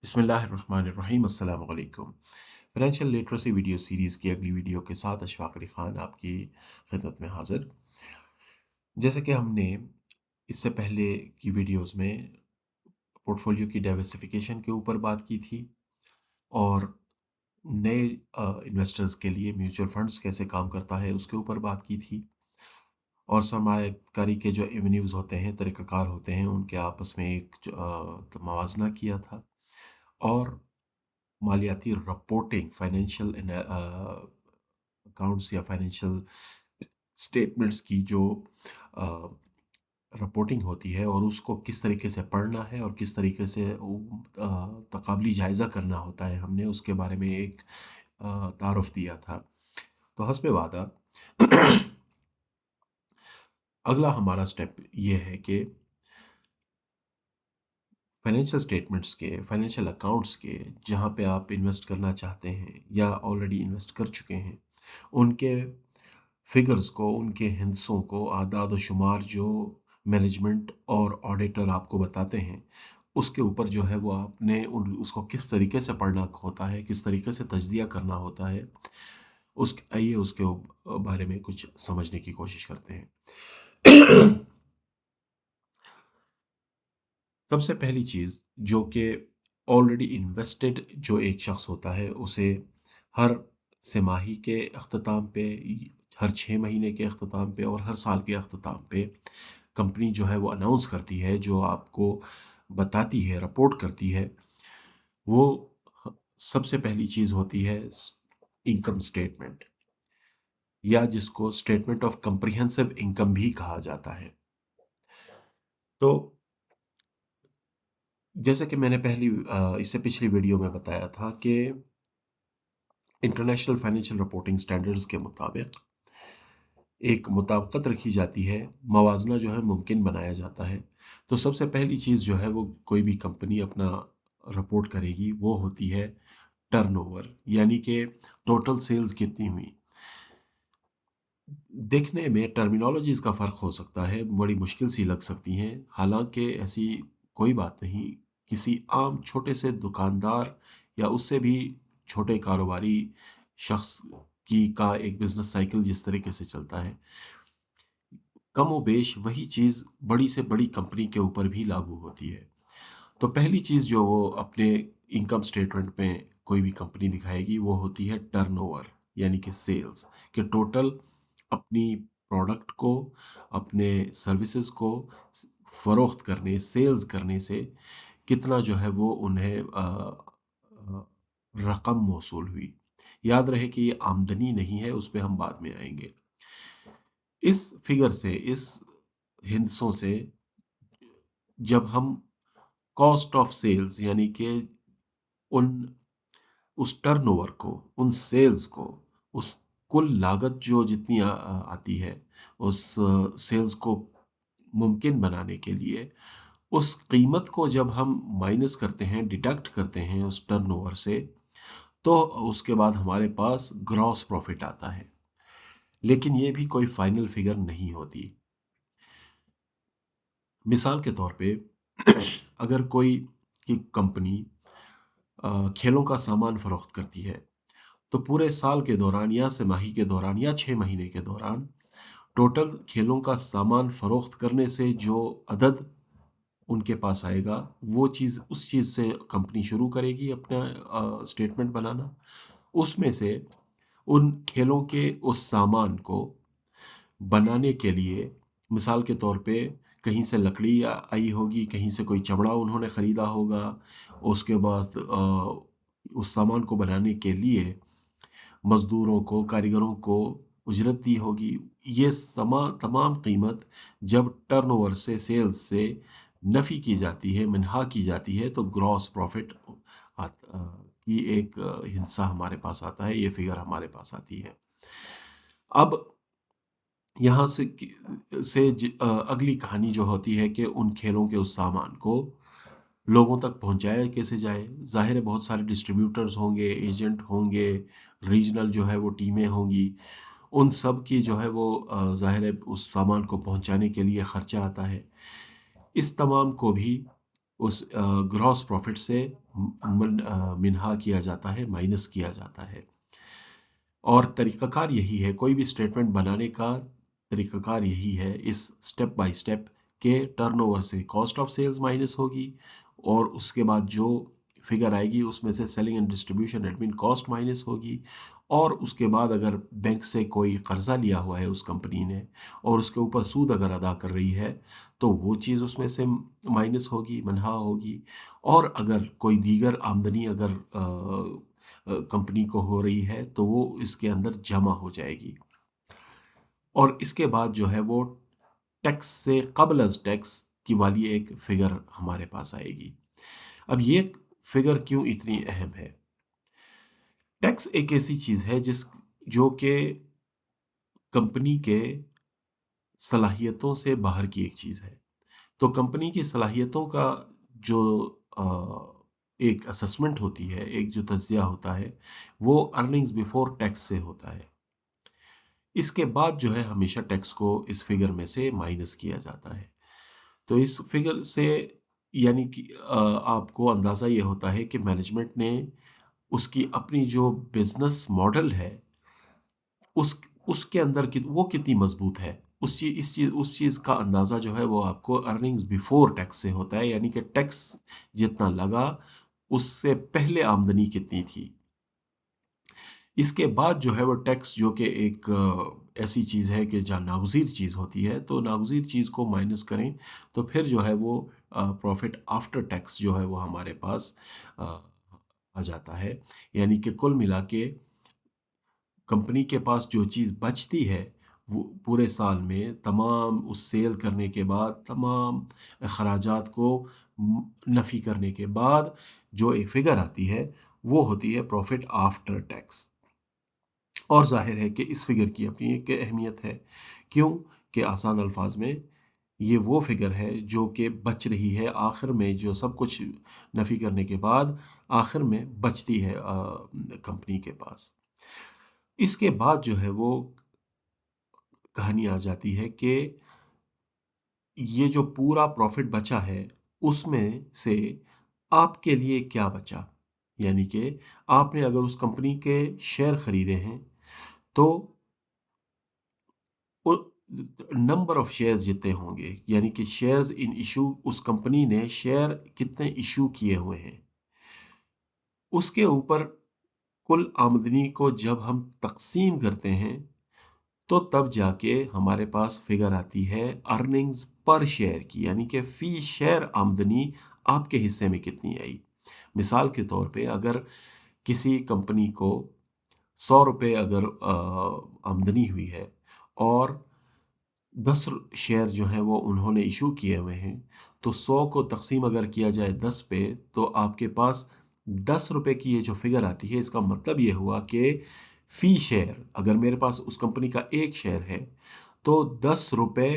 बिस्मिल्लाहिर्रहमानिर्रहीम अस्सलाम वालेकुम। फाइनेंशियल लिटरेसी वीडियो सीरीज़ की अगली वीडियो के साथ अशफाक अली ख़ान आपकी खिदमत में हाज़िर। जैसे कि हमने इससे पहले की वीडियोज़ में पोर्टफोलियो की डाइवर्सिफ़िकेशन के ऊपर बात की थी और नए इन्वेस्टर्स के लिए म्यूचुअल फंड्स कैसे काम करता है उसके ऊपर बात की थी और सरमायाकारी के जो एवेन्यूज़ होते हैं, तरीक़ाकार होते हैं, उनके आपस में एक मवाज़ना किया था और मालियाती रिपोर्टिंग फाइनेंशियल अकाउंट्स या फाइनेंशियल स्टेटमेंट्स की जो रिपोर्टिंग होती है और उसको किस तरीके से पढ़ना है और किस तरीके से तकाबली जायज़ा करना होता है, हमने उसके बारे में एक तारुफ दिया था। तो हस्बे वादा अगला हमारा स्टेप ये है कि फाइनेंशियल स्टेटमेंट्स के, फाइनेंशियल अकाउंट्स के, जहाँ पे आप इन्वेस्ट करना चाहते हैं या ऑलरेडी इन्वेस्ट कर चुके हैं, उनके फिगर्स को, उनके हिस्सों को, आदाद व शुमार जो मैनेजमेंट और ऑडिटर आपको बताते हैं, उसके ऊपर जो है वो आपने उसको किस तरीके से पढ़ना होता है, किस तरीके से तज्ज़िया करना होता है, आइए उसके बारे में कुछ समझने की कोशिश करते हैं। सबसे पहली चीज़ जो कि ऑलरेडी इन्वेस्टेड जो एक शख्स होता है उसे हर तिमाही के अख्ताम पे, हर 6 महीने के अख्ताम पे और हर साल के अख्ताम पे कंपनी जो है वो अनाउंस करती है, जो आपको बताती है, रिपोर्ट करती है, वो सबसे पहली चीज़ होती है इनकम स्टेटमेंट, या जिसको स्टेटमेंट ऑफ कंप्रिहेंसिव इनकम भी कहा जाता है। तो जैसे कि मैंने इससे पिछली वीडियो में बताया था कि इंटरनेशनल फाइनेंशियल रिपोर्टिंग स्टैंडर्ड्स के मुताबिक एक मुताबिकत रखी जाती है, मवाजना जो है मुमकिन बनाया जाता है। तो सबसे पहली चीज़ जो है वो कोई भी कंपनी अपना रिपोर्ट करेगी वो होती है टर्नओवर, यानी कि टोटल सेल्स कितनी हुई। देखने में टर्मिनोलॉजीज़ का फ़र्क हो सकता है, बड़ी मुश्किल सी लग सकती हैं, हालांकि ऐसी कोई बात नहीं। किसी आम छोटे से दुकानदार या उससे भी छोटे कारोबारी शख्स का एक बिज़नेस साइकिल जिस तरीके से चलता है, कम व बेश वही चीज़ बड़ी से बड़ी कंपनी के ऊपर भी लागू होती है। तो पहली चीज़ जो वो अपने इनकम स्टेटमेंट में कोई भी कंपनी दिखाएगी वो होती है टर्नओवर, यानी कि सेल्स, कि टोटल अपनी प्रोडक्ट को, अपने सर्विसेज को फ़रोख्त करने, सेल्स करने से कितना जो है वो उन्हें रकम मौसूल हुई। याद रहे कि ये आमदनी नहीं है, उस पे हम बाद में आएंगे। इस फिगर से, इस हिंसों से जब हम कॉस्ट ऑफ सेल्स, यानी कि उन उस टर्नओवर को, उन सेल्स को, उस कुल लागत जो जितनी आती है उस सेल्स को मुमकिन बनाने के लिए, उस कीमत को जब हम माइनस करते हैं, डिडक्ट करते हैं उस टर्नओवर से, तो उसके बाद हमारे पास ग्रॉस प्रॉफिट आता है। लेकिन ये भी कोई फाइनल फिगर नहीं होती। मिसाल के तौर पे अगर कोई की कंपनी खेलों का सामान फरोख्त करती है, तो पूरे साल के दौरान या तिमाही के दौरान या 6 महीने के दौरान टोटल खेलों का सामान फरोख्त करने से जो अदद उनके पास आएगा, वो चीज़, उस चीज़ से कंपनी शुरू करेगी अपना स्टेटमेंट बनाना। उसमें से उन खेलों के उस सामान को बनाने के लिए, मिसाल के तौर पे कहीं से लकड़ी आई होगी, कहीं से कोई चमड़ा उन्होंने ख़रीदा होगा, उसके बाद उस सामान को बनाने के लिए मज़दूरों को, कारीगरों को उजरत दी होगी। ये तमाम कीमत जब टर्नओवर से, सेल्स से नफ़ी की जाती है, मिन्हा की जाती है, तो ग्रॉस प्रॉफिट की एक हिस्सा हमारे पास आता है, ये फिगर हमारे पास आती है। अब यहाँ अगली कहानी जो होती है कि उन खेलों के उस सामान को लोगों तक पहुँचाया कैसे जाए। ज़ाहिर है बहुत सारे डिस्ट्रीब्यूटर्स होंगे, एजेंट होंगे, रीजनल जो है वो टीमें होंगी, उन सब की जो है वो ज़ाहिर है उस सामान को पहुँचाने के लिए ख़र्चा आता है। इस तमाम को भी उस ग्रॉस प्रॉफिट से मिन्हा किया जाता है, माइनस किया जाता है। और तरीक़ाकार यही है, कोई भी स्टेटमेंट बनाने का तरीक़ाकार यही है, इस स्टेप बाय स्टेप के टर्नओवर से कॉस्ट ऑफ सेल्स माइनस होगी और उसके बाद जो फिगर आएगी उसमें से selling and distribution admin cost minus होगी और उसके बाद अगर बैंक से कोई कर्जा लिया हुआ है उस कंपनी ने और उसके ऊपर सूद अगर अदा कर रही है तो वो चीज़ उसमें से माइनस होगी, मनहा होगी। और अगर कोई दीगर आमदनी अगर कंपनी को हो रही है तो वो इसके अंदर जमा हो जाएगी और इसके बाद जो है वो टैक्स से कबल अज टैक्स की वाली एक फिगर हमारे पास आएगी। अब ये फिगर क्यों इतनी अहम है? टैक्स एक ऐसी चीज़ है जो कि कंपनी के सलाहियतों से बाहर की एक चीज़ है। तो कंपनी की सलाहियतों का जो एक असेसमेंट होती है, एक जो तज्ज़िया होता है, वो अर्निंग्स बिफोर टैक्स से होता है। इसके बाद जो है हमेशा टैक्स को इस फिगर में से माइनस किया जाता है। तो इस फिगर से यानी कि आपको अंदाज़ा ये होता है कि मैनेजमेंट ने उसकी अपनी जो बिज़नेस मॉडल है उसके अंदर वो कितनी मजबूत है उस चीज़ का अंदाज़ा जो है वो आपको अर्निंग्स बिफोर टैक्स से होता है, यानी कि टैक्स जितना लगा उससे पहले आमदनी कितनी थी। इसके बाद जो है वो टैक्स जो कि एक ऐसी चीज़ है कि जहाँ नागज़ीर चीज़ होती है, तो नागज़ीर चीज़ को माइनस करें तो फिर जो है वो प्रॉफिट आफ्टर टैक्स जो है वो हमारे पास अ, आ जाता है। यानी कि कुल मिला के कंपनी के पास जो चीज़ बचती है वो पूरे साल में तमाम उस सेल करने के बाद तमाम अखराजात को नफ़ी करने के बाद जो एक फ़िगर आती है वो होती है प्रॉफिट आफ्टर टैक्स। और ज़ाहिर है कि इस फ़िगर की अपनी एक अहमियत है। क्यों? कि आसान अल्फाज में ये वो फ़िगर है जो कि बच रही है आखिर में, जो सब कुछ नफ़ी करने के बाद आखिर में बचती है कंपनी के पास। इसके बाद जो है वो कहानी आ जाती है कि ये जो पूरा प्रॉफिट बचा है उसमें से आपके लिए क्या बचा, यानी कि आपने अगर उस कंपनी के शेयर खरीदे हैं तो नंबर ऑफ शेयर्स जितने होंगे, यानी कि शेयर्स इन इशू, उस कंपनी ने शेयर कितने इशू किए हुए हैं उसके ऊपर कुल आमदनी को जब हम तकसीम करते हैं तो तब जाके हमारे पास फिगर आती है अर्निंग्स पर शेयर की, यानी कि फी शेयर आमदनी आपके हिस्से में कितनी आई। मिसाल के तौर पे अगर किसी कंपनी को 100 रुपये अगर आमदनी हुई है और 10 शेयर जो हैं वो उन्होंने इशू किए हुए हैं, तो 100 को तक़सीम अगर किया जाए 10 पे तो आपके पास 10 रुपए की ये जो फिगर आती है, इसका मतलब ये हुआ कि फ़ी शेयर अगर मेरे पास उस कंपनी का 1 शेयर है तो 10 रुपए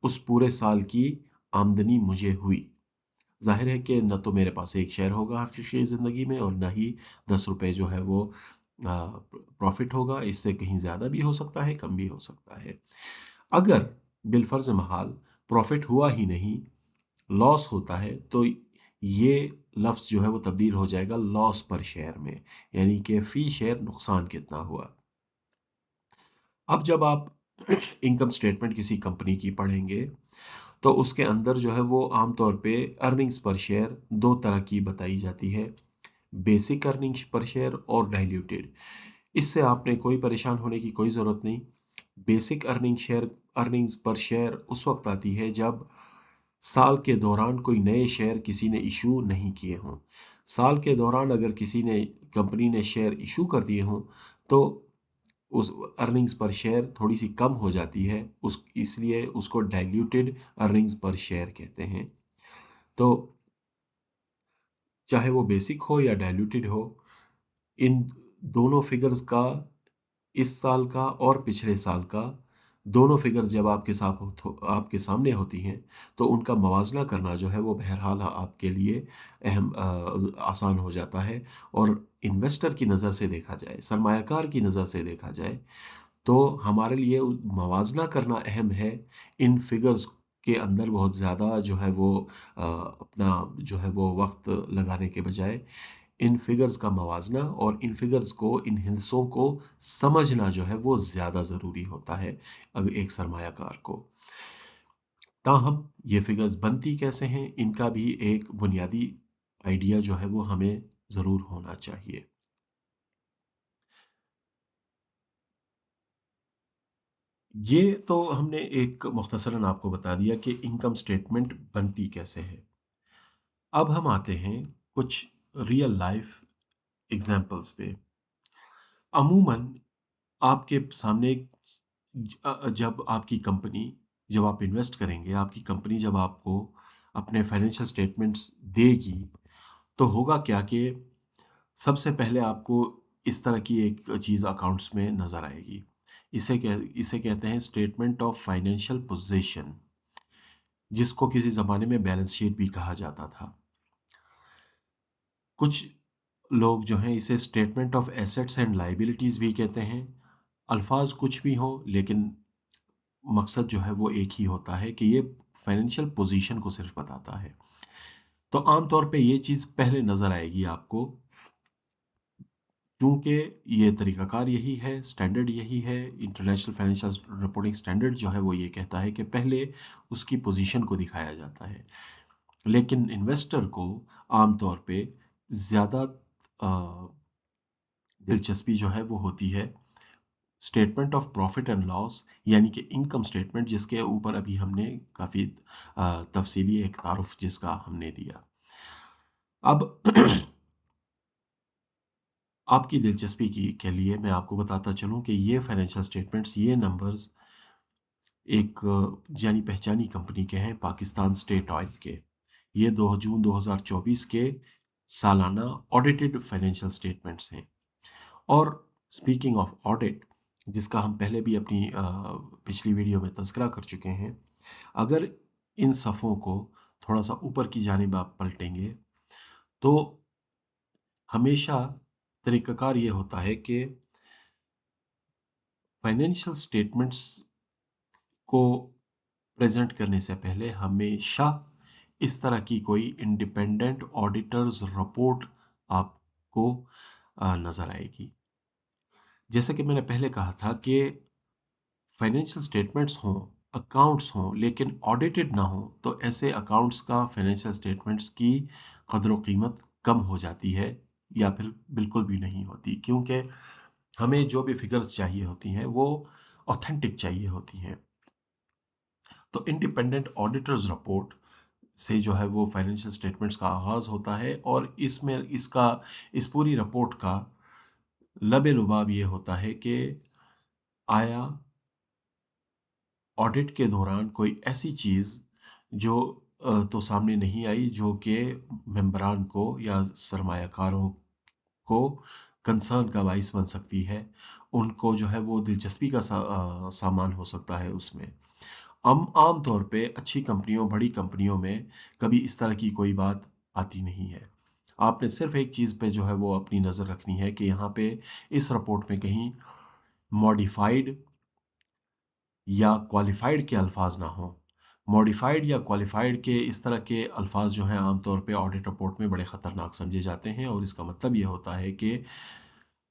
उस पूरे साल की आमदनी मुझे हुई। ज़ाहिर है कि ना तो मेरे पास 1 शेयर होगा हकीकी ज़िंदगी में और ना ही 10 रुपए जो है वो प्रॉफ़िट होगा। इससे कहीं ज़्यादा भी हो सकता है, कम भी हो सकता है। अगर बिलफ़र्ज़ महाल प्रॉफ़िट हुआ ही नहीं, लॉस होता है, तो ये लफ्ज़ जो है वो तब्दील हो जाएगा लॉस पर शेयर में, यानी कि फ़ी शेयर नुकसान कितना हुआ। अब जब आप इनकम स्टेटमेंट किसी कंपनी की पढ़ेंगे तो उसके अंदर जो है वो आम तौर पे अर्निंग्स पर शेयर 2 तरह की बताई जाती है, बेसिक अर्निंग्स पर शेयर और डाइल्यूटेड। इससे आपने कोई परेशान होने की कोई ज़रूरत नहीं। बेसिक अर्निंग्स पर शेयर उस वक्त आती है जब साल के दौरान कोई नए शेयर किसी ने इशू नहीं किए हों। साल के दौरान अगर किसी ने कंपनी ने शेयर इशू कर दिए हों तो उस अर्निंग्स पर शेयर थोड़ी सी कम हो जाती है, उस इसलिए उसको डाइल्यूटेड अर्निंग्स पर शेयर कहते हैं। तो चाहे वो बेसिक हो या डाइल्यूटेड हो, इन दोनों फिगर्स का, इस साल का और पिछले साल का, दोनों फिगर्स जब आपके सामने होती हैं तो उनका मवाजना करना जो है वो बहरहाल आपके लिए आसान हो जाता है। और इन्वेस्टर की नज़र से देखा जाए, सरमायाकार की नज़र से देखा जाए तो हमारे लिए मवाजना करना अहम है इन फिगर्स کے اندر بہت زیادہ جو ہے وہ اپنا جو ہے وہ وقت لگانے کے بجائے ان فگرز کا موازنہ اور ان فگرز کو، ان ہندسوں کو سمجھنا جو ہے وہ زیادہ ضروری ہوتا ہے اگر ایک سرمایہ کار کو۔ تاہم یہ فگرز بنتی کیسے ہیں، ان کا بھی ایک بنیادی آئیڈیا جو ہے وہ ہمیں ضرور ہونا چاہیے۔ یہ تو ہم نے ایک مختصراً آپ کو بتا دیا کہ انکم سٹیٹمنٹ بنتی کیسے ہے۔ اب ہم آتے ہیں کچھ ریئل لائف ایگزامپلس پہ۔ عموماً آپ کے سامنے جب آپ کی کمپنی، جب آپ انویسٹ کریں گے، آپ کی کمپنی جب آپ کو اپنے فائنینشیل سٹیٹمنٹس دے گی تو ہوگا کیا کہ سب سے پہلے آپ کو اس طرح کی ایک چیز اکاؤنٹس میں نظر آئے گی۔ اسے کہتے ہیں اسٹیٹمنٹ آف فائنینشیل پوزیشن، جس کو کسی زمانے میں بیلنس شیٹ بھی کہا جاتا تھا۔ کچھ لوگ جو ہیں اسے statement of assets and liabilities بھی کہتے ہیں۔ الفاظ کچھ بھی ہوں لیکن مقصد جو ہے وہ ایک ہی ہوتا ہے کہ یہ فائنینشیل پوزیشن کو صرف بتاتا ہے۔ تو عام طور پہ یہ چیز پہلے نظر آئے گی آپ کو، چونکہ یہ طریقہ کار یہی ہے، سٹینڈرڈ یہی ہے۔ انٹرنیشنل فائنینشیل رپورٹنگ سٹینڈرڈ جو ہے وہ یہ کہتا ہے کہ پہلے اس کی پوزیشن کو دکھایا جاتا ہے، لیکن انویسٹر کو عام طور پہ زیادہ آ، دلچسپی جو ہے وہ ہوتی ہے statement of profit and loss, یعنی کہ انکم اسٹیٹمنٹ، جس کے اوپر ابھی ہم نے کافی تفصیلی ایک تعارف جس کا ہم نے دیا۔ اب آپ کی دلچسپی کے لیے میں آپ کو بتاتا چلوں کہ یہ فائنینشیل اسٹیٹمنٹس، یہ نمبرز ایک جانی پہچانی کمپنی کے ہیں، پاکستان اسٹیٹ آئل کے۔ یہ 2 جون 2024 کے سالانہ آڈیٹڈ فائنینشیل اسٹیٹمنٹس ہیں۔ اور اسپیکنگ آف آڈٹ، جس کا ہم پہلے بھی اپنی پچھلی ویڈیو میں تذکرہ کر چکے ہیں، اگر ان صفوں کو تھوڑا سا اوپر کی جانب آپ پلٹیں گے تو ہمیشہ طریقہ کار یہ ہوتا ہے کہ فائنینشیل اسٹیٹمنٹس کو پریزنٹ کرنے سے پہلے ہمیشہ اس طرح کی کوئی انڈیپینڈنٹ آڈیٹرز رپورٹ آپ کو نظر آئے گی۔ جیسا کہ میں نے پہلے کہا تھا کہ فائنینشیل اسٹیٹمنٹس ہوں، اکاؤنٹس ہوں، لیکن آڈیٹڈ نہ ہوں تو ایسے اکاؤنٹس کا، فائنینشیل اسٹیٹمنٹس کی قدر و قیمت کم ہو جاتی ہے یا پھر بالکل بھی نہیں ہوتی، کیونکہ ہمیں جو بھی فگرز چاہیے ہوتی ہیں وہ اوتھینٹک چاہیے ہوتی ہیں۔ تو انڈیپینڈنٹ آڈیٹرز رپورٹ سے جو ہے وہ فائنینشیل اسٹیٹمنٹس کا آغاز ہوتا ہے، اور اس میں اس پوری رپورٹ کا لب لباب یہ ہوتا ہے کہ آیا آڈٹ کے دوران کوئی ایسی چیز جو تو سامنے نہیں آئی جو کہ ممبران کو یا سرمایہ کاروں کو کنسرن کا باعث بن سکتی ہے، ان کو جو ہے وہ دلچسپی کا سامان ہو سکتا ہے اس میں۔ عام طور پہ اچھی کمپنیوں، بڑی کمپنیوں میں کبھی اس طرح کی کوئی بات آتی نہیں ہے۔ آپ نے صرف ایک چیز پہ جو ہے وہ اپنی نظر رکھنی ہے کہ یہاں پہ اس رپورٹ میں کہیں ماڈیفائڈ یا کوالیفائڈ کے الفاظ نہ ہوں۔ ماڈیفائڈ یا کوالیفائڈ کے اس طرح کے الفاظ جو ہیں عام طور پہ آڈٹ رپورٹ میں بڑے خطرناک سمجھے جاتے ہیں، اور اس کا مطلب یہ ہوتا ہے کہ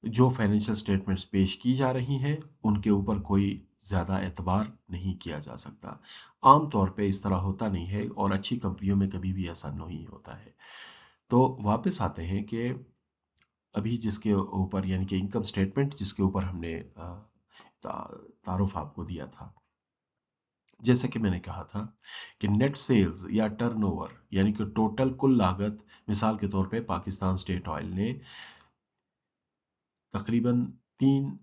جو فائنینشیل سٹیٹمنٹس پیش کی جا رہی ہیں ان کے اوپر کوئی زیادہ اعتبار نہیں کیا جا سکتا۔ عام طور پہ اس طرح ہوتا نہیں ہے، اور اچھی کمپنیوں میں کبھی بھی ایسا نہیں ہوتا ہے۔ تو واپس آتے ہیں کہ ابھی جس کے اوپر، یعنی کہ انکم سٹیٹمنٹ جس کے اوپر ہم نے تعارف آپ کو دیا تھا، جیسے کہ میں نے کہا تھا کہ نیٹ سیلز یا ٹرن اوور، یعنی کہ ٹوٹل کل لاگت، مثال کے طور پہ پاکستان اسٹیٹ آئل نے تقریباً 3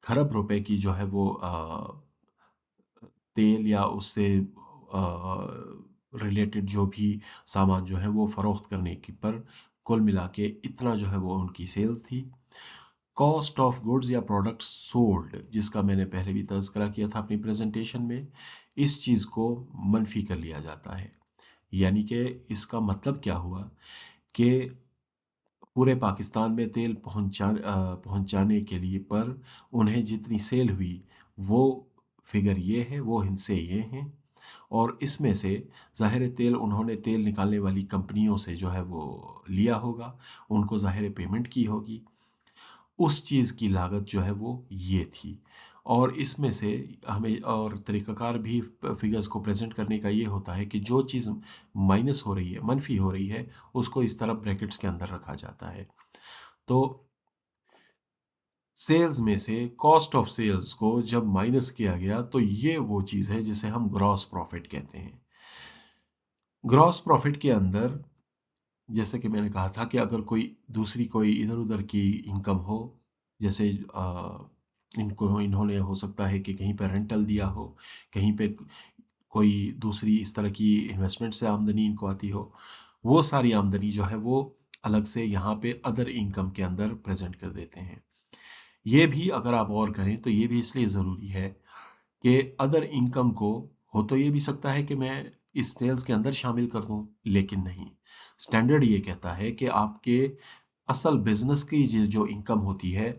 کھرب روپے کی جو ہے وہ تیل یا اس سے ریلیٹڈ جو بھی سامان جو ہے وہ فروخت کرنے کی پر کل ملا کے اتنا جو ہے وہ ان کی سیلز تھی۔ کاسٹ آف گڈز یا پروڈکٹ سولڈ، جس کا میں نے پہلے بھی تذکرہ کیا تھا اپنی پریزنٹیشن میں، اس چیز کو منفی کر لیا جاتا ہے۔ یعنی کہ اس کا مطلب کیا ہوا کہ پورے پاکستان میں تیل پہنچانے کے لیے پر انہیں جتنی سیل ہوئی وہ فگر یہ ہے، وہ ہندسے یہ ہیں، اور اس میں سے ظاہر تیل انہوں نے تیل نکالنے والی کمپنیوں سے جو ہے وہ لیا ہوگا، ان کو ظاہر پیمنٹ کی ہوگی، اس چیز کی لاگت جو ہے وہ یہ تھی۔ اور اس میں سے ہمیں اور طریقہ کار بھی فگرز کو پریزنٹ کرنے کا یہ ہوتا ہے کہ جو چیز مائنس ہو رہی ہے، منفی ہو رہی ہے، اس کو اس طرح بریکٹس کے اندر رکھا جاتا ہے۔ تو سیلز میں سے کاسٹ آف سیلز کو جب مائنس کیا گیا تو یہ وہ چیز ہے جسے ہم گراس پروفٹ کہتے ہیں۔ گراس پروفٹ کے اندر جیسے کہ میں نے کہا تھا کہ اگر کوئی ادھر ادھر کی انکم ہو، جیسے انہوں نے ہو سکتا ہے کہ کہیں پہ رینٹل دیا ہو، کہیں پہ کوئی دوسری اس طرح کی انویسٹمنٹ سے آمدنی ان کو آتی ہو، وہ ساری آمدنی جو ہے وہ الگ سے یہاں پہ ادر انکم کے اندر پریزنٹ کر دیتے ہیں۔ یہ بھی اگر آپ غور کریں تو یہ بھی اس لیے ضروری ہے کہ ادر انکم کو ہو تو یہ بھی سکتا ہے کہ میں اس سیلز کے اندر شامل کر دوں، لیکن نہیں، سٹینڈرڈ یہ کہتا ہے کہ آپ کے اصل بزنس کی جو انکم ہوتی ہے،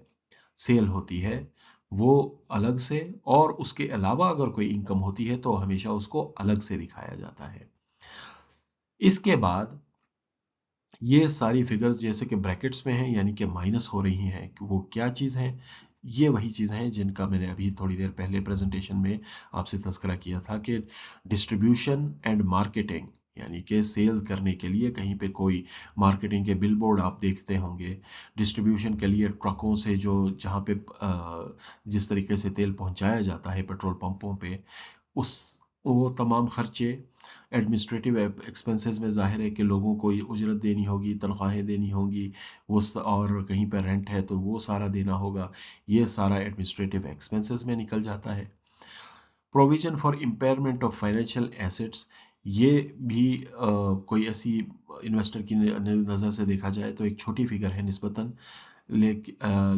سیل ہوتی ہے، وہ الگ سے، اور اس کے علاوہ اگر کوئی انکم ہوتی ہے تو ہمیشہ اس کو الگ سے دکھایا جاتا ہے۔ اس کے بعد یہ ساری فگرز جیسے کہ بریکٹس میں ہیں، یعنی کہ مائنس ہو رہی ہیں، کہ وہ کیا چیز ہیں؟ یہ وہی چیزیں ہیں جن کا میں نے ابھی تھوڑی دیر پہلے پریزنٹیشن میں آپ سے تذکرہ کیا تھا کہ ڈسٹریبیوشن اینڈ مارکیٹنگ، یعنی کہ سیل کرنے کے لیے کہیں پہ کوئی مارکیٹنگ کے بل بورڈ آپ دیکھتے ہوں گے، ڈسٹریبیوشن کے لیے ٹرکوں سے جہاں پہ جس طریقے سے تیل پہنچایا جاتا ہے پیٹرول پمپوں پہ، اس وہ تمام خرچے، ایڈمنسٹریٹو ایکسپنسز میں ظاہر ہے کہ لوگوں کو اجرت دینی ہوگی، تنخواہیں دینی ہوں گی، اور کہیں پہ رینٹ ہے تو وہ سارا دینا ہوگا، یہ سارا ایڈمنسٹریٹو ایکسپنسز میں نکل جاتا ہے۔ Provision for impairment of financial assets, یہ بھی کوئی ایسی انویسٹر کی نظر سے دیکھا جائے تو ایک چھوٹی فگر ہے نسبتاً،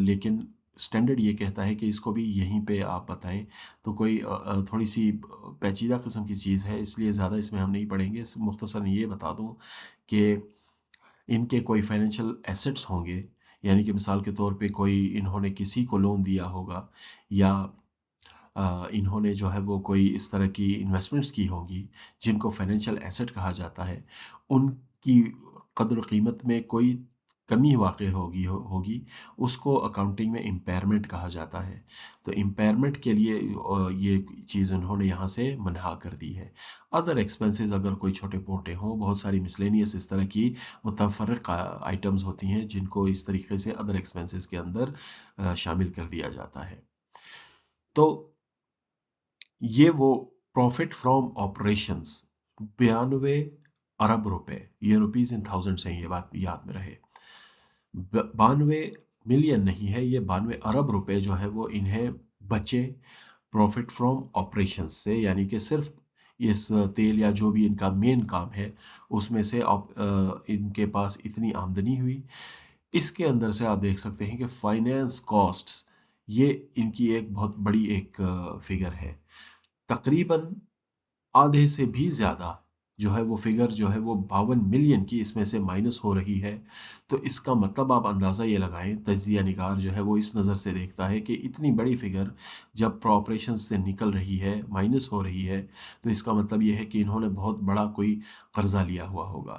لیکن سٹینڈرڈ یہ کہتا ہے کہ اس کو بھی یہیں پہ آپ بتائیں، تو کوئی تھوڑی سی پیچیدہ قسم کی چیز ہے، اس لیے زیادہ اس میں ہم نہیں پڑھیں گے، مختصراً یہ بتا دوں کہ ان کے کوئی فائنینشیل ایسٹس ہوں گے، یعنی کہ مثال کے طور پہ انہوں نے کسی کو لون دیا ہوگا، یا انہوں نے جو ہے وہ کوئی اس طرح کی انویسٹمنٹس کی ہوں گی جن کو فائنینشیل ایسٹ کہا جاتا ہے، ان کی قدر و قیمت میں کوئی کمی واقع ہوگی، اس کو اکاؤنٹنگ میں امپیئرمنٹ کہا جاتا ہے۔ تو امپیئرمنٹ کے لیے یہ چیز انہوں نے یہاں سے منہا کر دی ہے۔ ادر ایکسپنسز اگر کوئی چھوٹے موٹے ہوں، بہت ساری مسلینیس اس طرح کی متفرق آئٹمز ہوتی ہیں جن کو اس طریقے سے ادر ایکسپنسز کے اندر شامل کر دیا جاتا ہے۔ تو یہ وہ پروفٹ فرام آپریشنز 92 ارب روپے، یہ روپیز ان تھاؤزنڈس ہیں، یہ بات یاد میں رہے، 92 ملین نہیں ہے، یہ 92 ارب روپے جو ہے وہ انہیں بچے پروفٹ فرام آپریشنز سے، یعنی کہ صرف اس تیل یا جو بھی ان کا مین کام ہے اس میں سے ان کے پاس اتنی آمدنی ہوئی۔ اس کے اندر سے آپ دیکھ سکتے ہیں کہ فائنینس کاسٹس، یہ ان کی ایک بہت بڑی ایک فگر ہے، تقریباً آدھے سے بھی زیادہ جو ہے وہ فگر جو ہے وہ 52 ملین کی اس میں سے مائنس ہو رہی ہے۔ تو اس کا مطلب آپ اندازہ یہ لگائیں، تجزیہ نگار جو ہے وہ اس نظر سے دیکھتا ہے کہ اتنی بڑی فگر جب آپریشن سے نکل رہی ہے، مائنس ہو رہی ہے، تو اس کا مطلب یہ ہے کہ انہوں نے بہت بڑا کوئی قرضہ لیا ہوا ہوگا۔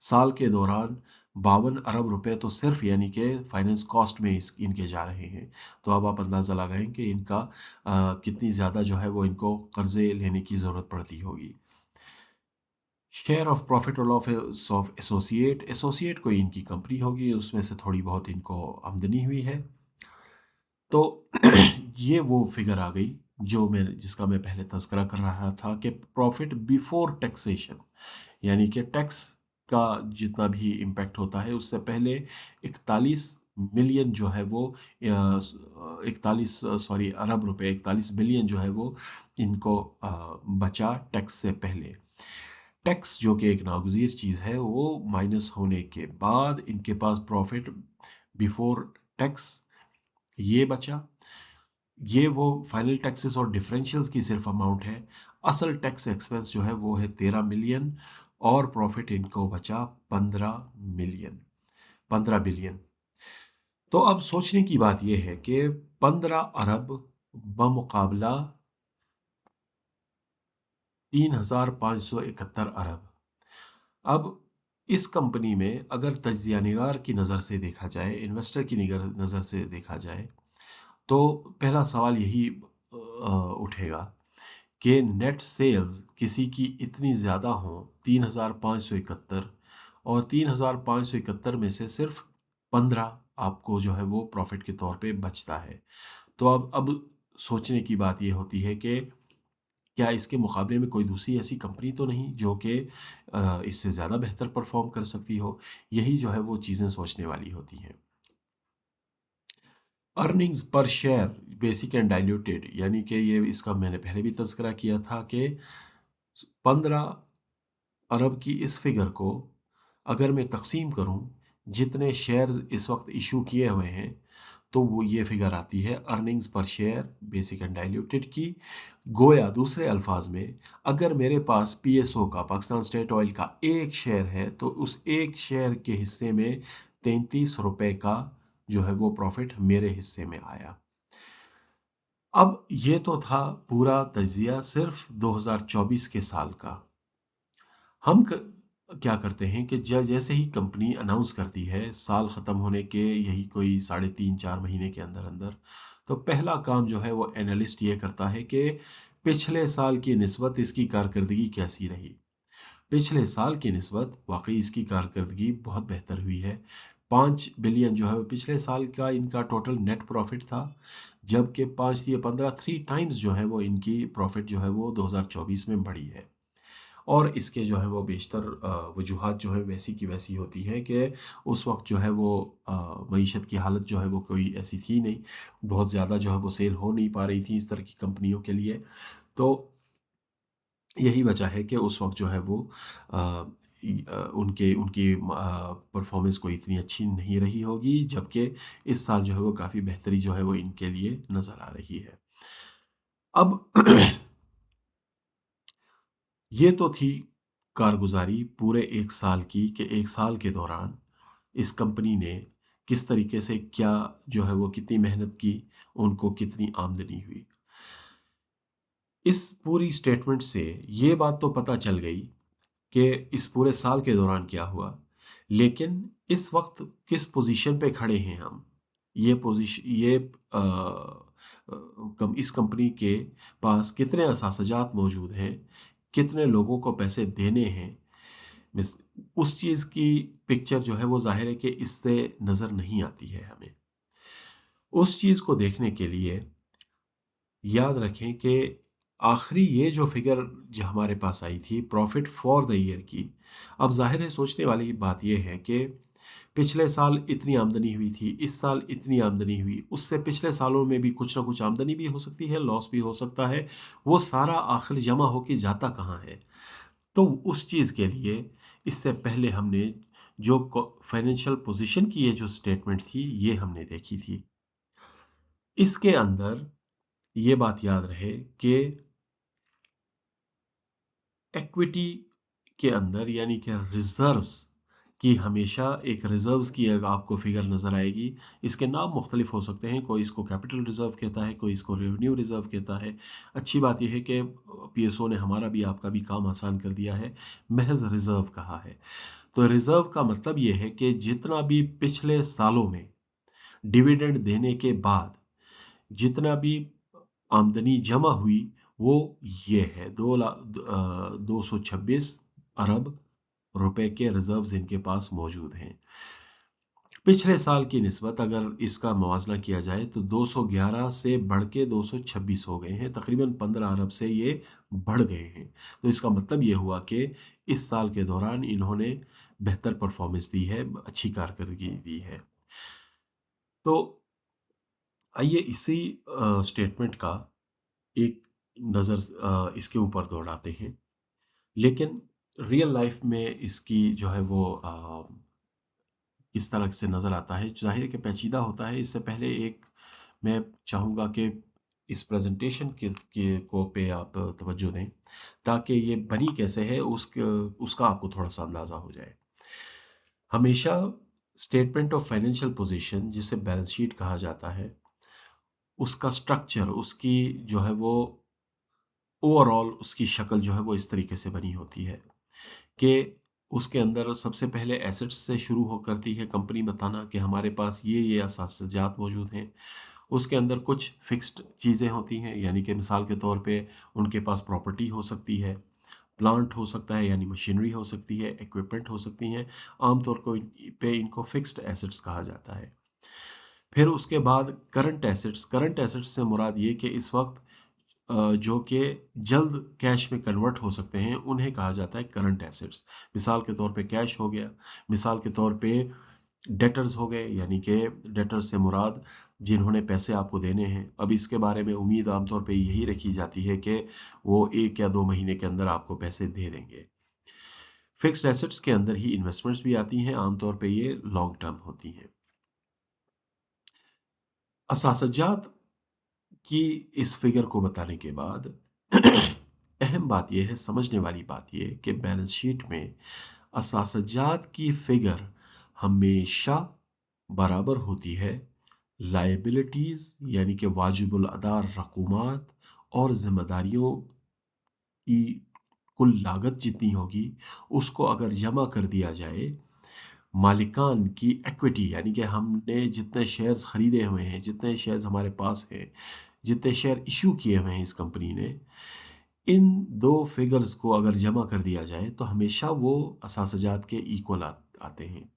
سال کے دوران 52 ارب روپے تو صرف یعنی کہ فائنینس کاسٹ میں ان کے جا رہے ہیں۔ تو اب آپ اندازہ لگائیں کہ ان کا کتنی زیادہ جو ہے وہ ان کو قرضے لینے کی ضرورت پڑتی ہوگی۔ شیئر آف پروفٹ اور لاس آف ایسوسیٹ کوئی ان کی کمپنی ہوگی، اس میں سے تھوڑی بہت ان کو آمدنی ہوئی ہے۔ تو یہ وہ فگر آ گئی جس کا میں پہلے تذکرہ کر رہا تھا کہ پروفٹ بیفور ٹیکسیشن، یعنی کہ ٹیکس کا جتنا بھی امپیکٹ ہوتا ہے اس سے پہلے 41 ملین جو ہے وہ 41 ارب روپے، 41 ملین جو ہے وہ ان کو بچا ٹیکس سے پہلے۔ ٹیکس جو کہ ایک ناگزیر چیز ہے، وہ مائنس ہونے کے بعد ان کے پاس پروفٹ بیفور ٹیکس یہ بچا۔ یہ وہ فائنل ٹیکسز اور ڈفرینشیلز کی صرف اماؤنٹ ہے۔ اصل ٹیکس ایکسپنس جو ہے وہ ہے 13 ملین، اور پروفٹ ان کو بچا 15 بلین۔ تو اب سوچنے کی بات یہ ہے کہ 15 ارب بمقابلہ 3,571 अरब। अब इस कंपनी में अगर तज्जिया निगार की नज़र से देखा जाए, इन्वेस्टर की नज़र से देखा जाए, तो पहला सवाल यही उठेगा कि नेट सेल्स किसी की इतनी ज़्यादा हों, 3,571, और 3,571 में से सिर्फ 15 आपको जो है वो प्रॉफिट के तौर पे बचता है। तो अब सोचने की बात ये होती है कि क्या इसके मुकाबले में कोई दूसरी ऐसी कंपनी तो नहीं जो कि इससे ज़्यादा बेहतर परफॉर्म कर सकती हो। यही जो है वो चीज़ें सोचने वाली होती हैं। अर्निंग्स पर शेयर बेसिक एंड डाइल्यूटेड, यानी कि ये इसका मैंने पहले भी तज़किरा किया था कि 15 अरब की इस फिगर को अगर मैं तकसीम करूं जितने शेयर्स इस वक्त इशू किए हुए हैं, तो वो ये फिगर आती है अर्निंग्स पर शेयर बेसिक एंड डाइल्यूटेड की। गोया दूसरे अल्फाज में, अगर मेरे पास पीएसओ का, पाकिस्तान स्टेट ऑयल का, एक शेयर है, तो उस एक शेयर के हिस्से में 33 रुपए का जो है वो प्रॉफिट मेरे हिस्से में आया। अब ये तो था पूरा तजिया सिर्फ 2024 के साल का। हम क्या करते हैं कि जैसे ही कंपनी अनाउंस करती है साल ख़त्म होने के यही कोई 3.5-4 महीने के अंदर अंदर, तो पहला काम जो है वो एनालिस्ट ये करता है कि पिछले साल की निस्बत इसकी कारकर्दगी कैसी रही। पिछले साल की निस्बत वाकई इसकी कारकर्दगी बहुत बेहतर हुई है। 5 बिलियन जो है वो पिछले साल का इनका टोटल नेट प्रॉफिट था, जबकि 5 या 15 3 टाइम्स जो है वो इनकी प्रॉफिट जो है वो 2024 में बढ़ी है। और इसके जो है वो बेशतर वजूहात जो है वैसी की वैसी होती हैं कि उस वक्त जो है वो मईशत की हालत जो है वो कोई ऐसी थी नहीं, बहुत ज़्यादा जो है वो सेल हो नहीं पा रही थी इस तरह की कंपनियों के लिए। तो यही वजह है कि उस वक्त जो है वो उनके उनकी परफॉर्मेंस कोई इतनी अच्छी नहीं रही होगी, जबकि इस साल जो है वो काफ़ी बेहतरी जो है वो इनके लिए नज़र आ रही है। अब ये तो थी कारगुजारी पूरे एक साल की कि एक साल के दौरान इस कंपनी ने किस तरीके से क्या जो है वो कितनी मेहनत की, उनको कितनी आमदनी हुई। इस पूरी स्टेटमेंट से ये बात तो पता चल गई कि इस पूरे साल के दौरान क्या हुआ, लेकिन इस वक्त किस पोजीशन पे खड़े हैं हम, ये पोजीशन ये इस कंपनी के पास कितने असासजात मौजूद हैं, कितने लोगों को पैसे देने हैं, मिस उस चीज़ की पिक्चर जो है वो ज़ाहिर है कि इससे नज़र नहीं आती है हमें। उस चीज़ को देखने के लिए याद रखें कि आखिरी ये जो फिगर जो हमारे पास आई थी प्रॉफिट फॉर द ईयर की, अब ज़ाहिर है सोचने वाली बात ये है कि पिछले साल इतनी आमदनी हुई थी, इस साल इतनी आमदनी हुई, उससे पिछले सालों में भी कुछ ना कुछ आमदनी भी हो सकती है, लॉस भी हो सकता है, वो सारा आखिर जमा होके जाता कहाँ है। तो उस चीज़ के लिए इससे पहले हमने जो फाइनेंशियल पोजीशन की ये जो स्टेटमेंट थी ये हमने देखी थी। इसके अंदर ये बात याद रहे कि इक्विटी के अंदर यानी कि रिजर्व्स की हमेशा एक रिजर्व्स की एक आपको फिगर नज़र आएगी। इसके नाम मुख्तलिफ हो सकते हैं, कोई इसको कैपिटल रिजर्व कहता है, कोई इसको रेवेन्यू रिजर्व कहता है। अच्छी बात यह है कि पीएसओ ने हमारा भी आपका भी काम आसान कर दिया है, महज रिजर्व कहा है। तो रिजर्व का मतलब ये है कि जितना भी पिछले सालों में डिविडेंड देने के बाद जितना भी आमदनी जमा हुई वो ये है 226 अरब रुपए के रिजर्व्स इनके पास मौजूद हैं। पिछले साल की निस्बत अगर इसका मवाजना किया जाए तो 211 से बढ़ के 226 हो गए हैं, तकरीबन 15 अरब से ये बढ़ गए हैं। तो इसका मतलब ये हुआ कि इस साल के दौरान इन्होंने बेहतर परफॉर्मेंस दी है, अच्छी कारकर्दगी दी है। तो आइए इसी स्टेटमेंट का एक नज़र इसके ऊपर दौड़ाते हैं, लेकिन रियल लाइफ में इसकी जो है वो किस तरह से नज़र आता है, ज़ाहिर है कि पेचीदा होता है। इससे पहले एक मैं चाहूँगा कि इस प्रेजेंटेशन के को पे आप तवज्जो दें, ताकि ये बनी कैसे है उसका आपको थोड़ा-सा अंदाज़ा हो जाए। हमेशा स्टेटमेंट ऑफ फाइनेंशियल पोजीशन जिसे बैलेंस शीट कहा जाता है, उसका स्ट्रक्चर, उसकी जो है वो ओवरऑल उसकी शक्ल जो है वो इस तरीके से बनी होती है कि उसके अंदर सबसे पहले एसेट्स से शुरू हो करती है कंपनी बताना कि हमारे पास ये असासजात मौजूद हैं। उसके अंदर कुछ फिक्स्ड चीज़ें होती हैं, यानी कि मिसाल के तौर पे उनके पास प्रॉपर्टी हो सकती है, प्लांट हो सकता है यानी मशीनरी हो सकती है, इक्विपमेंट हो सकती हैं। आमतौर को पे इनको फिक्स्ड एसेट्स कहा जाता है। फिर उसके बाद करंट एसेट्स से मुराद ये कि इस वक्त जो कि जल्द कैश में कन्वर्ट हो सकते हैं, उन्हें कहा जाता है करंट एसेट्स। मिसाल के तौर पे कैश हो गया, मिसाल के तौर पे डेटर्स हो गए, यानी कि डेटर्स से मुराद जिन्होंने पैसे आपको देने हैं। अब इसके बारे में उम्मीद आमतौर पे यही रखी जाती है कि वो 1 या 2 महीने के अंदर आपको पैसे दे देंगे। फिक्स्ड एसेट्स के अंदर ही इन्वेस्टमेंट्स भी आती हैं, आमतौर पे ये लॉन्ग टर्म होती हैं। असासजात कि इस फिगर को बताने के बाद अहम बात यह है, समझने वाली बात यह कि बैलेंस शीट में असासजात की फिगर हमेशा बराबर होती है लाइबिलिटीज यानी कि वाजिबुल अदा रकूमात और जिम्मेदारियों की कुल लागत जितनी होगी उसको अगर जमा कर दिया जाए मालिकान की इक्विटी, यानी कि हमने जितने शेयर्स खरीदे हुए हैं, जितने शेयर्स हमारे पास हैं, जितने शेयर इशू किए हुए हैं इस कंपनी ने, इन दो फिगर्स को अगर जमा कर दिया जाए तो हमेशा वो असासजात के इक्वल आते हैं।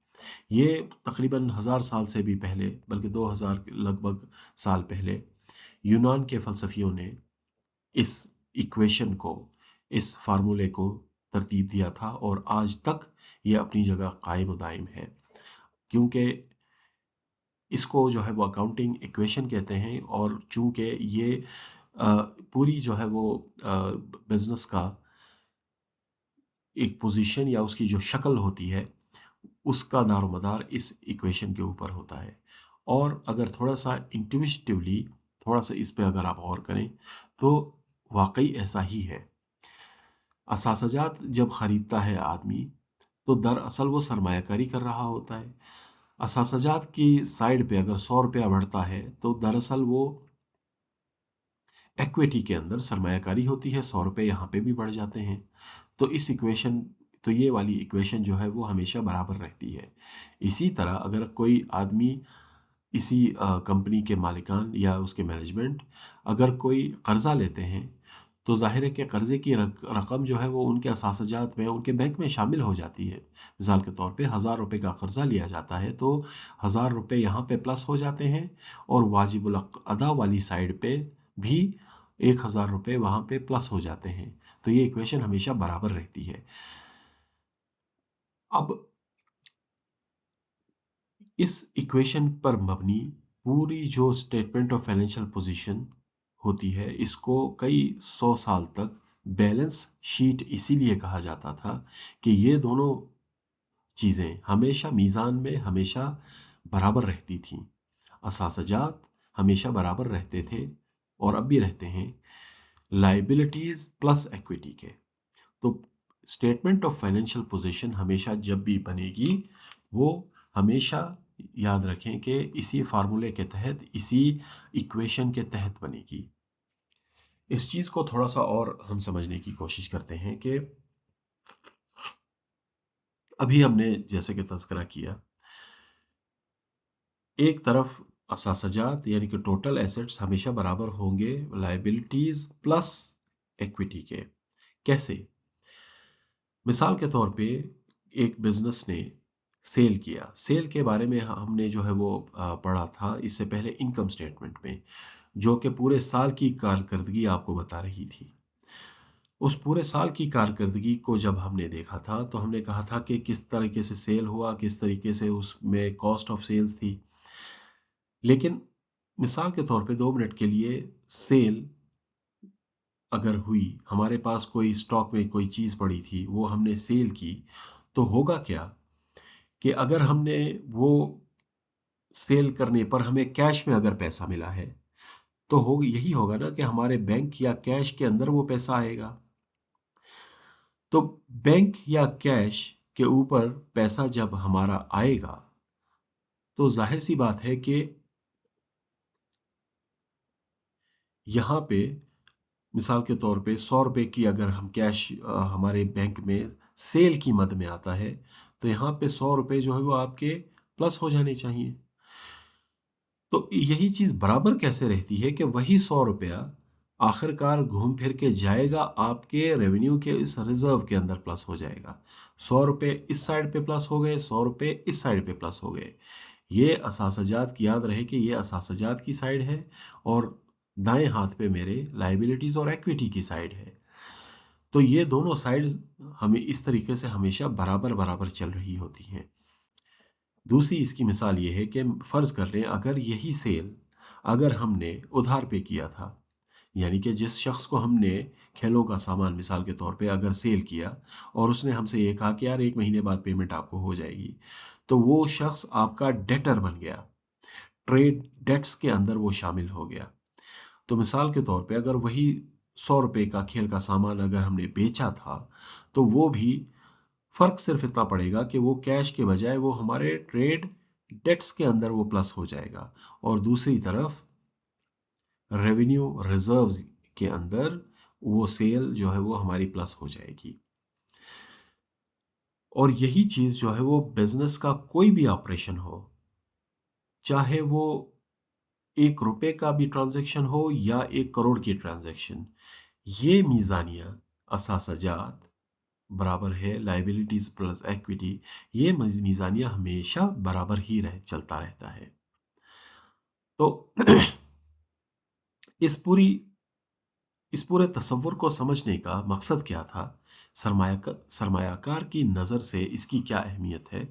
ये तकरीबन 1000 साल से भी पहले, बल्कि 2000 लगभग साल पहले यूनान के फ़लसफ़ियों ने इस इक्वेशन को, इस फार्मूले को तरतीब दिया था और आज तक ये अपनी जगह कायम दायम है। क्योंकि इसको जो है वो अकाउंटिंग इक्वेशन कहते हैं और चूँकि ये पूरी जो है वो बिज़नेस का एक पोजीशन या उसकी जो शक्ल होती है, उसका दारोमदार इस इक्वेशन के ऊपर होता है। और अगर थोड़ा-सा इंट्यूइटिवली थोड़ा-सा इस पे अगर आप गौर करें, तो वाक़ई ऐसा ही है। असासजात जब खरीदता है आदमी, तो दरअसल वो सरमायाकारी कर रहा होता है। असासजात की साइड पे अगर ₹100 बढ़ता है, तो दरअसल वो इक्विटी के अंदर सरमायाकारी होती है, ₹100 यहाँ पे भी बढ़ जाते हैं। तो ये वाली इक्वेशन जो है वो हमेशा बराबर रहती है। इसी तरह अगर कोई आदमी इसी कंपनी के मालिकान या उसके मैनेजमेंट अगर कोई कर्ज़ा लेते हैं, तो ज़ाहिर है कि कर्ज़े की रकम जो है वो उनके असासजात में, उनके बैंक में शामिल हो जाती है। मिसाल के तौर पे ₹1000 का कर्ज़ा लिया जाता है, तो ₹1000 यहाँ पे प्लस हो जाते हैं और वाजिबुल अदा वाली साइड पे भी ₹1000 वहाँ पे प्लस हो जाते हैं। तो ये इक्वेशन हमेशा बराबर रहती है। अब इस इक्वेशन पर मबनी पूरी जो स्टेटमेंट ऑफ फाइनेंशियल पोजीशन होती है, इसको कई 100 साल तक बैलेंस शीट इसीलिए कहा जाता था कि ये दोनों चीज़ें हमेशा मीज़ान में हमेशा बराबर रहती थीं। असासजात हमेशा बराबर रहते थे और अब भी रहते हैं लाइबिलिटीज़ प्लस इक्विटी के। तो स्टेटमेंट ऑफ फाइनेंशियल पोजीशन हमेशा जब भी बनेगी, वो हमेशा याद रखें कि इसी फार्मूले के तहत, इसी इक्वेशन के तहत बनेगी। इस चीज़ को थोड़ा-सा और हम समझने की कोशिश करते हैं कि अभी हमने जैसे कि तज़किरा किया, एक तरफ असासजात यानी कि टोटल एसेट्स हमेशा बराबर होंगे लायबिलिटीज़ प्लस इक्विटी के। कैसे? मिसाल के तौर पे एक बिज़नेस ने सेल किया। सेल के बारे में हमने जो है वो पढ़ा था इससे पहले इनकम स्टेटमेंट में, जो कि पूरे साल की कारकर्दगी आपको बता रही थी। उस पूरे साल की कारकर्दगी को जब हमने देखा था, तो हमने कहा था कि किस तरीके से सेल हुआ, किस तरीके से उसमें कॉस्ट ऑफ सेल्स थी। लेकिन मिसाल के तौर पे 2 मिनट के लिए सेल अगर हुई, हमारे पास कोई स्टॉक में कोई चीज़ पड़ी थी, वो हमने सेल की, तो होगा क्या कि अगर हमने वो सेल करने पर हमें कैश में अगर पैसा मिला है, तो हो यही होगा ना कि हमारे बैंक या कैश के अंदर वो पैसा आएगा। तो बैंक या कैश के ऊपर पैसा जब हमारा आएगा, तो ज़ाहिर-सी बात है कि यहाँ पे मिसाल के तौर पे 100 रुपए की अगर हम कैश हमारे बैंक में सेल की मद में आता है, तो यहाँ पे 100 रुपए जो है वो आपके प्लस हो जाने चाहिए। तो यही चीज़ बराबर कैसे रहती है कि वही 100 रुपया आखिरकार घूम फिर के जाएगा आपके रेवेन्यू के इस रिजर्व के अंदर प्लस हो जाएगा। 100 रुपए इस साइड पे प्लस हो गए, 100 रुपए इस साइड पे प्लस हो गए। ये असासजात की याद रहे कि ये असासजात की साइड है और दाएं हाथ पे मेरे लाइबिलिटीज़ और इक्विटी की साइड है। तो ये दोनों साइड्स हमें इस तरीके से हमेशा बराबर बराबर चल रही होती हैं। दूसरी इसकी मिसाल ये है कि फ़र्ज़ कर लें अगर यही सेल अगर हमने उधार पे किया था, यानी कि जिस शख्स को हमने खेलों का सामान मिसाल के तौर पे अगर सेल किया और उसने हमसे ये कहा कि यार 1 महीने बाद पेमेंट आपको हो जाएगी, तो वो शख्स आपका डेटर बन गया, ट्रेड डेट्स के अंदर वो शामिल हो गया। तो मिसाल के तौर पे अगर वही 100 रुपए का खेल का सामान अगर हमने बेचा था, तो वो भी फ़र्क सिर्फ इतना पड़ेगा कि वो कैश के बजाय वो हमारे ट्रेड डेट्स के अंदर वो प्लस हो जाएगा और दूसरी तरफ रेवेन्यू रिजर्व्स के अंदर वो सेल जो है वो हमारी प्लस हो जाएगी। और यही चीज़ जो है वो बिजनेस का कोई भी ऑपरेशन हो, चाहे वो 1 रुपए का भी ट्रांजैक्शन हो या 1 करोड़ की ट्रांजैक्शन, ये मीज़ानिया असासजात बराबर है लाइबिलिटीज प्लस इक्विटी, ये मीज़ानिया हमेशा बराबर ही चलता रहता है। तो इस पूरी इस पूरे तस्वुर को समझने का मकसद क्या था, सरमायाकार की नज़र से इसकी क्या अहमियत है,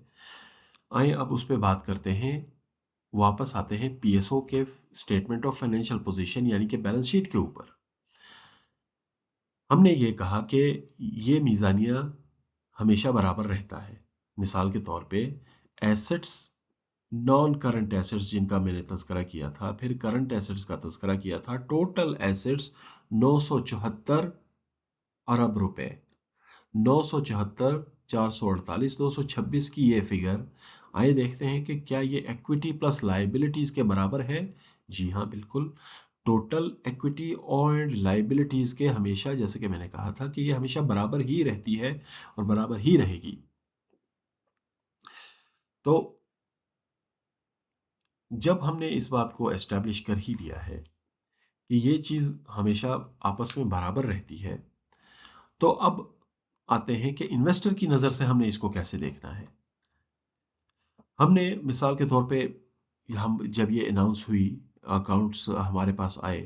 आइए अब उस पर बात करते हैं। वापस आते हैं पीएसओ के स्टेटमेंट ऑफ फाइनेंशियल पोजीशन यानी कि बैलेंस शीट के ऊपर। हमने ये कहा कि ये मीज़ानिया हमेशा बराबर रहता है। मिसाल के तौर पे एसेट्स, नॉन करंट एसेट्स जिनका मैंने तज़किरा किया था, फिर करंट एसेट्स का तज़किरा किया था। टोटल एसेट्स 974 अरब रुपए, 974, 448, 226 की ये फिगर। आइए देखते हैं कि क्या ये इक्विटी प्लस लाइबिलिटीज़ के बराबर है। जी हाँ, बिल्कुल। टोटल इक्विटी और लाइबिलिटीज़ के हमेशा, जैसे कि मैंने कहा था कि ये हमेशा बराबर ही रहती है और बराबर ही रहेगी। तो जब हमने इस बात को एस्टैब्लिश कर ही लिया है कि ये चीज़ हमेशा आपस में बराबर रहती है, तो अब आते हैं कि इन्वेस्टर की नज़र से हमने इसको कैसे देखना है। हमने मिसाल के तौर पे हम जब ये अनाउंस हुई, अकाउंट्स हमारे पास आए,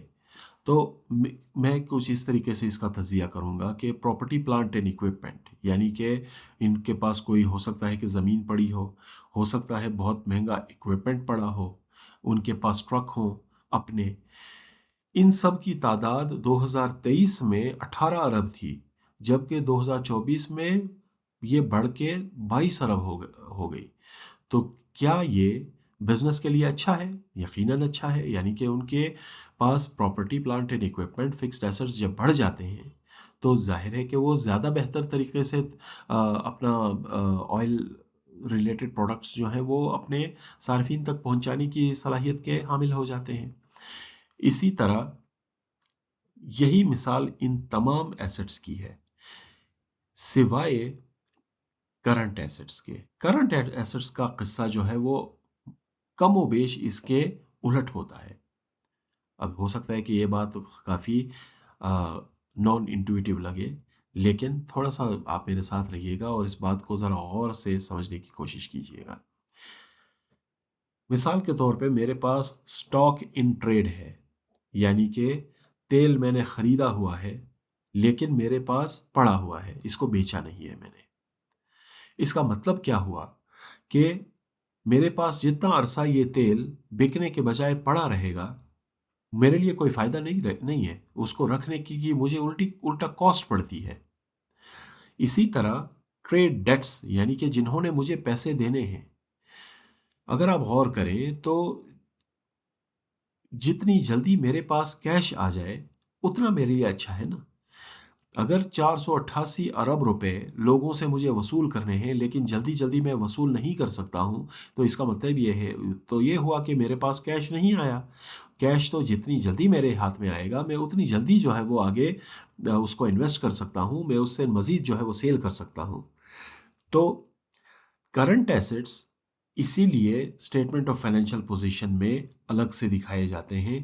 तो मैं कुछ इस तरीके से इसका तज्जिया करूँगा कि प्रॉपर्टी प्लांट एंड इक्विपमेंट, यानी कि इनके पास कोई हो सकता है कि ज़मीन पड़ी हो सकता है बहुत महंगा इक्विपमेंट पड़ा हो, उनके पास ट्रक हो अपने। इन सब की तादाद 2023 में 18 अरब थी, जबकि 2024 में ये बढ़ के 22 अरब हो गई। तो क्या ये बिजनेस के लिए अच्छा है? यकीनन अच्छा है। यानी कि उनके पास property plant and equipment fixed assets जब बढ़ जाते हैं, तो जाहिर है कि वो ज़्यादा बेहतर तरीके से अपना ऑयल रिलेटेड प्रोडक्ट्स जो हैं वो अपने सार्फिन तक पहुंचाने की सलाहियत के हामिल हो जाते हैं। इसी तरह यही मिसाल इन तमाम एसेट्स की है, सिवाय करंट एसेट्स के। करंट एसेट्स का किस्सा जो है वो कम व बेश इसके उलट होता है। अब हो सकता है कि ये बात काफ़ी नॉन इंट्यूटिव लगे, लेकिन थोड़ा सा आप मेरे साथ रहिएगा और इस बात को ज़रा गौर से समझने की कोशिश कीजिएगा। मिसाल के तौर पे मेरे पास स्टॉक इन ट्रेड है, यानी कि तेल मैंने ख़रीदा हुआ है लेकिन मेरे पास पड़ा हुआ है, इसको बेचा नहीं है मैंने। इसका मतलब क्या हुआ कि मेरे पास जितना अरसा ये तेल बिकने के बजाय पड़ा रहेगा, मेरे लिए कोई फ़ायदा नहीं है। उसको रखने की मुझे उल्टा कॉस्ट पड़ती है। इसी तरह ट्रेड डेट्स, यानी कि जिन्होंने मुझे पैसे देने हैं, अगर आप गौर करें तो जितनी जल्दी मेरे पास कैश आ जाए उतना मेरे लिए अच्छा है ना। अगर 488 अरब रुपए लोगों से मुझे वसूल करने हैं, लेकिन जल्दी जल्दी मैं वसूल नहीं कर सकता हूँ, तो इसका मतलब ये है, तो ये हुआ कि मेरे पास कैश नहीं आया। कैश तो जितनी जल्दी मेरे हाथ में आएगा, मैं उतनी जल्दी जो है वो आगे उसको इन्वेस्ट कर सकता हूँ, मैं उससे मज़ीद जो है वो सेल कर सकता हूँ। तो करंट एसेट्स इसीलिए स्टेटमेंट ऑफ फाइनेंशियल पोजीशन में अलग से दिखाए जाते हैं,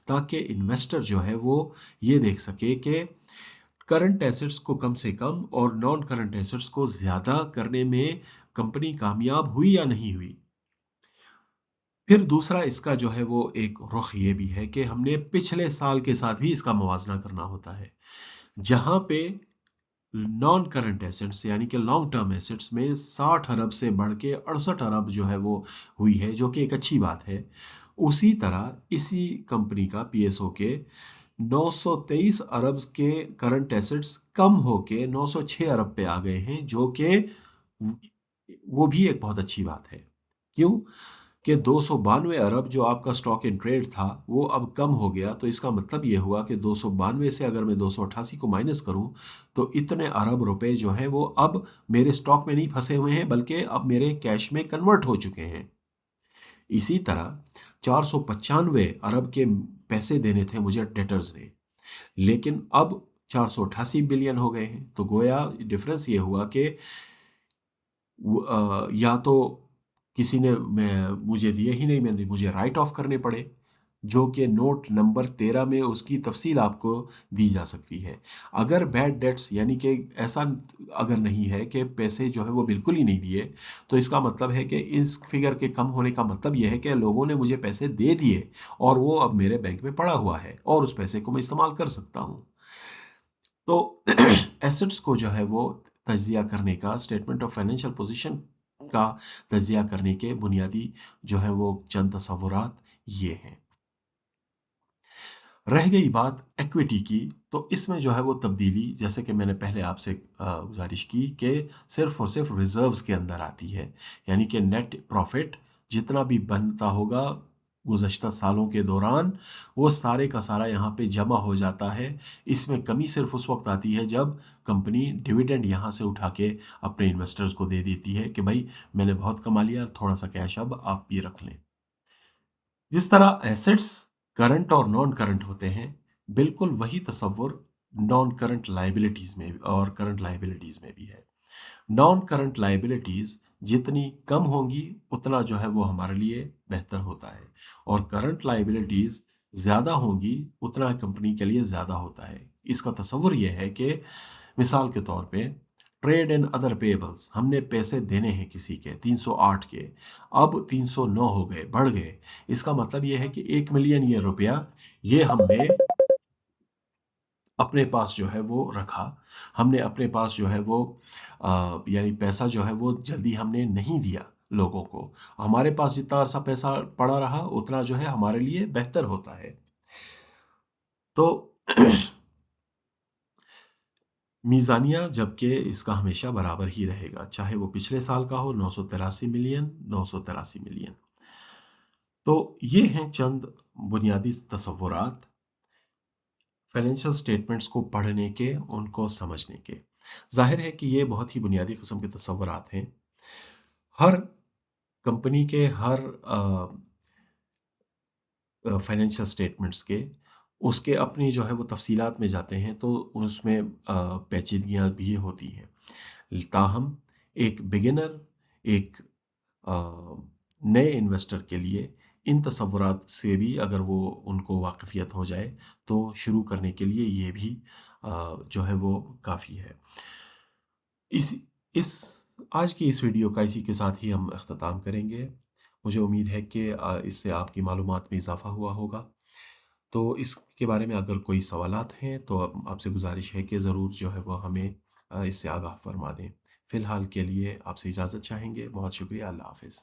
ताकि इन्वेस्टर जो है वो ये देख सके कि करंट एसेट्स को कम से कम और नॉन करंट एसेट्स को ज़्यादा करने में कंपनी कामयाब हुई या नहीं हुई। फिर दूसरा इसका जो है वो एक रुख ये भी है कि हमने पिछले साल के साथ भी इसका मवाजना करना होता है। जहाँ पे नॉन करंट एसेट्स यानी कि लॉन्ग टर्म एसेट्स में 60 अरब से बढ़ के 68 अरब जो है वो हुई है, जो कि एक अच्छी बात है। उसी तरह इसी कंपनी का पीएसओ के 923 अरब के करंट एसेट्स कम होके 906 अरब पे आ गए हैं, जो कि वो भी एक बहुत अच्छी बात है। क्यों? कि 292 अरब जो आपका स्टॉक इन ट्रेड था, वो अब कम हो गया। तो इसका मतलब ये हुआ कि 292 से अगर मैं 288 को माइनस करूं, तो इतने अरब रुपए जो हैं वो अब मेरे स्टॉक में नहीं फंसे हुए हैं, बल्कि अब मेरे कैश में कन्वर्ट हो चुके हैं। इसी तरह 495 अरब के पैसे देने थे मुझे डेटर्स ने, लेकिन अब 488 बिलियन हो गए हैं। तो गोया डिफरेंस ये हुआ कि या तो किसी ने मैं मुझे दिए ही नहीं, मैंने मुझे राइट ऑफ करने पड़े, जो कि नोट नंबर 13 में उसकी तफसील आपको दी जा सकती है। अगर बैड डेट्स यानी कि ऐसा अगर नहीं है कि पैसे जो है वो बिल्कुल ही नहीं दिए, तो इसका मतलब है कि इस फिगर के कम होने का मतलब ये है कि लोगों ने मुझे पैसे दे दिए और वो अब मेरे बैंक में पड़ा हुआ है और उस पैसे को मैं इस्तेमाल कर सकता हूँ। तो एसेट्स को जो है वो तज्जिया करने का, स्टेटमेंट ऑफ फाइनेंशियल पोजीशन का तज्जिया करने के बुनियादी जो है वो चंद तसव्वुरात ये हैं। रह गई बात इक्विटी की, तो इसमें जो है वो तब्दीली, जैसे कि मैंने पहले आपसे गुजारिश की कि सिर्फ और सिर्फ रिजर्व्स के अंदर आती है, यानी कि नेट प्रॉफिट जितना भी बनता होगा गुज़श्ता सालों के दौरान, वो सारे का सारा यहाँ पे जमा हो जाता है। इसमें कमी सिर्फ उस वक्त आती है जब कंपनी डिविडेंड यहाँ से उठा के अपने इन्वेस्टर्स को दे देती है कि भाई मैंने बहुत कमा लिया, थोड़ा सा कैश अब आप ये रख लें। जिस तरह एसेट्स करंट और नॉन करंट होते हैं, बिल्कुल वही तस्वुर नॉन करंट लाइबिलिटीज़ में और करंट लाइबिलिटीज़ में भी है। नॉन करंट लाइबिलिटीज़ जितनी कम होंगी, उतना जो है वो हमारे लिए बेहतर होता है, और करंट लाइबिलिटीज़ ज़्यादा होंगी, उतना कंपनी के लिए ज़्यादा होता है। इसका तस्वुर ये है कि मिसाल के तौर पे ट्रेड एंड अदर पेएबल्स, हमने पैसे देने हैं किसी के 308 के, अब 309 हो गए, बढ़ गए। इसका मतलब ये है कि 1 मिलियन ये रुपया ये हमने अपने पास जो है वो रखा। हमने अपने पास जो है वो यानी पैसा जो है वो जल्दी हमने नहीं दिया लोगों को। हमारे पास जितना अरसा पैसा पड़ा रहा, उतना जो है हमारे लिए बेहतर होता है। तो मीज़ानिया जबकि इसका हमेशा बराबर ही रहेगा, चाहे वो पिछले साल का हो 983 मिलियन, 983 मिलियन। तो ये हैं चंद बुनियादी तसव्वुरात फाइनेंशियल स्टेटमेंट्स को पढ़ने के, उनको समझने के। ज़ाहिर है कि ये बहुत ही बुनियादी किस्म के तसव्वुरात हैं। हर कंपनी के हर फाइनेंशियल स्टेटमेंट्स के, उसके अपनी जो है वो तफसीलात में जाते हैं, तो उसमें पेचीदगियाँ भी होती हैं। ताहम एक बिगिनर, एक अ, नए इन्वेस्टर के लिए इन तसव्वुरात से भी अगर वो उनको वाक़फ़ियत हो जाए, तो शुरू करने के लिए ये भी जो है वो काफ़ी है। इस इस आज की इस वीडियो का इसी के साथ ही हम अख्ताम करेंगे। मुझे उम्मीद है कि इससे आपकी मालूमात में इज़ाफ़ा हुआ होगा। तो इसके बारे में अगर कोई सवालात हैं, तो अब आपसे गुज़ारिश है कि ज़रूर जो है वो हमें इससे आगाह फ़रमा दें। फ़िलहाल के लिए आपसे इजाज़त चाहेंगे। बहुत शुक्रिया। अल्लाह हाफ़िज़।